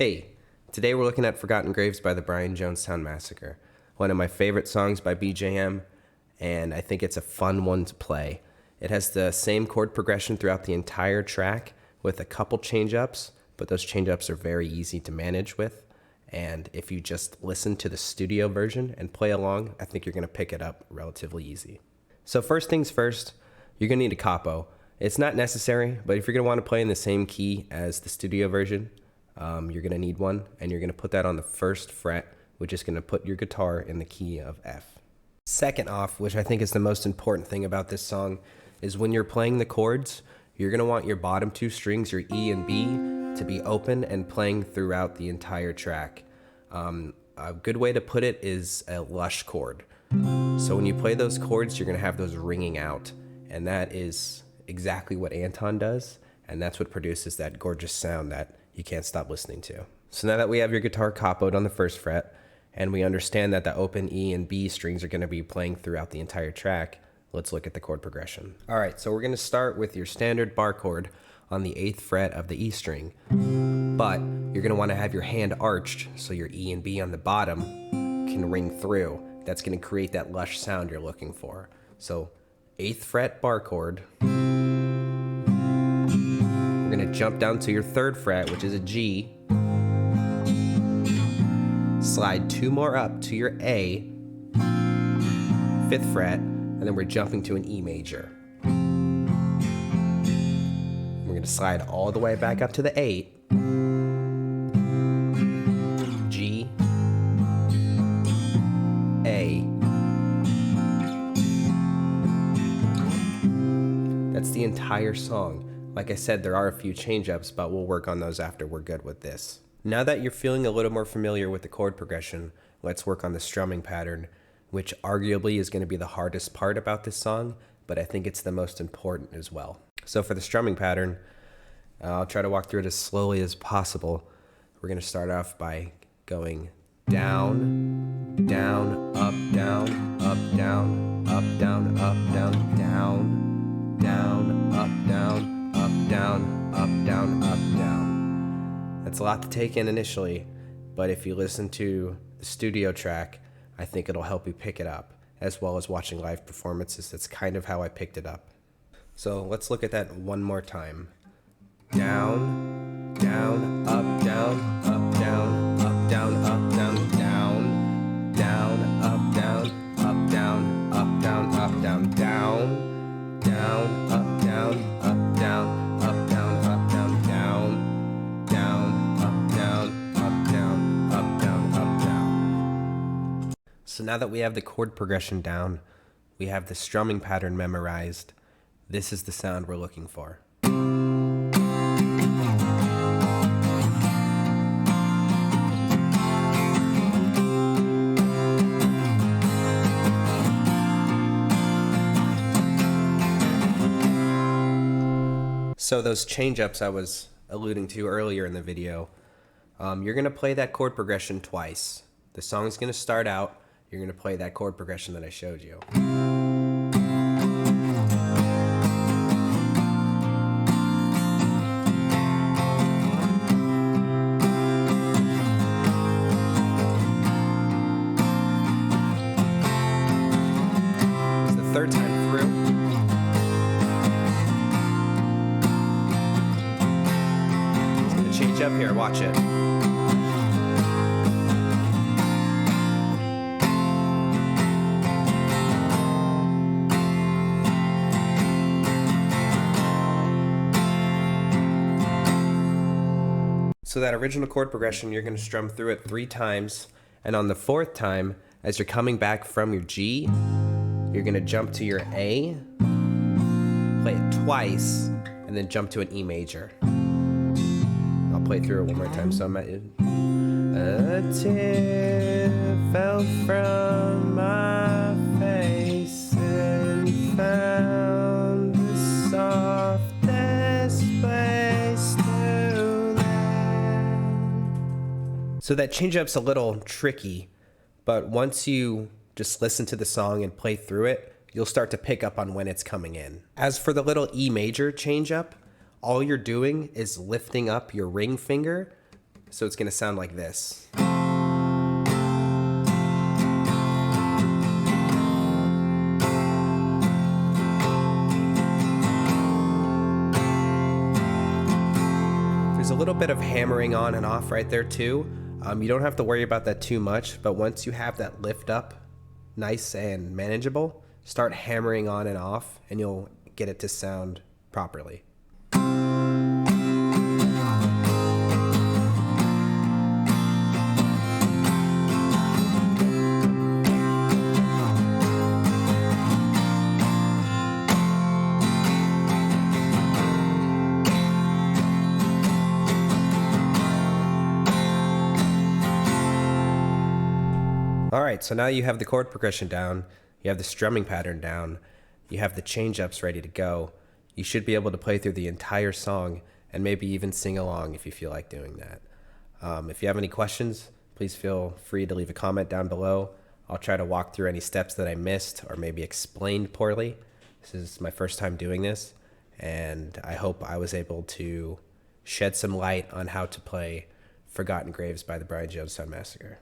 Hey, today we're looking at Forgotten Graves by the Jonestown Massacre, one of my favorite songs by BJM, and I think it's a fun one to play. It has the same chord progression throughout the entire track with a couple change-ups, but those change-ups are very easy to manage with, and if you just listen to the studio version and play along, I think you're going to pick it up relatively easy. So first things first, you're going to need a capo. It's not necessary, but if you're going to want to play in the same key as the studio version, you're going to need one, and you're going to put that on the first fret, which is going to put your guitar in the key of F. Second off, which I think is the most important thing about this song, is when you're playing the chords, you're going to want your bottom two strings, your E and B, to be open and playing throughout the entire track. A good way to put it is a lush chord. So when you play those chords, you're going to have those ringing out, and that is exactly what Anton does, and that's what produces that gorgeous sound that you can't stop listening to. So now that we have your guitar capoed on the first fret, and we understand that the open E and B strings are going to be playing throughout the entire track, let's look at the chord progression. All right, so we're going to start with your standard bar chord on the 8th fret of the E string, but you're going to want to have your hand arched so your E and B on the bottom can ring through. That's going to create that lush sound you're looking for. So 8th fret bar chord. We're going to jump down to your 3rd fret, which is a G. Slide 2 more up to your A, 5th fret, and then we're jumping to an E major. We're going to slide all the way back up to the 8, G, A. That's the entire song. Like I said, there are a few change-ups, but we'll work on those after we're good with this. Now that you're feeling a little more familiar with the chord progression, let's work on the strumming pattern, which arguably is going to be the hardest part about this song, but I think it's the most important as well. So for the strumming pattern, I'll try to walk through it as slowly as possible. We're going to start off by going down, down, up, down, up, down, up, down, up, down, down, down, up, down, up, down, up, down, up, down. That's a lot to take in initially, but if you listen to the studio track, I think it'll help you pick it up, as well as watching live performances. That's kind of how I picked it up. So let's look at that one more time. Down, down, up, down, up, down, up, down, up, down, down, down, up, down, up, down, up, down, up, down, down, down, up, down, up, down, up, down, up, down, down, down, up, down, up, down, up, down, up, down. So now that we have the chord progression down, we have the strumming pattern memorized, this is the sound we're looking for. So those change-ups I was alluding to earlier in the video, you're going to play that chord progression twice. The song's going to start out, you're going to play that chord progression that I showed you. It's the 3rd time through. Change up here, watch it. So that original chord progression, you're going to strum through it 3 times, and on the 4th time, as you're coming back from your G, you're going to jump to your A, play it twice, and then jump to an E major. I'll play through it one more time. So a tear fell from my face and found the softest place to land. So that change-up's a little tricky, but once you just listen to the song and play through it, you'll start to pick up on when it's coming in. As for the little E major change-up, all you're doing is lifting up your ring finger So it's going to sound like this. There's a little bit of hammering on and off right there too. You don't have to worry about that too much, but once you have that lift up nice and manageable, start hammering on and off and you'll get it to sound properly. All right, so now you have the chord progression down, you have the strumming pattern down, you have the change-ups ready to go. You should be able to play through the entire song and maybe even sing along if you feel like doing that. If you have any questions, please feel free to leave a comment down below. I'll try to walk through any steps that I missed or maybe explained poorly. This is my first time doing this, and I hope I was able to shed some light on how to play Forgotten Graves by the Brian Jonestown Massacre.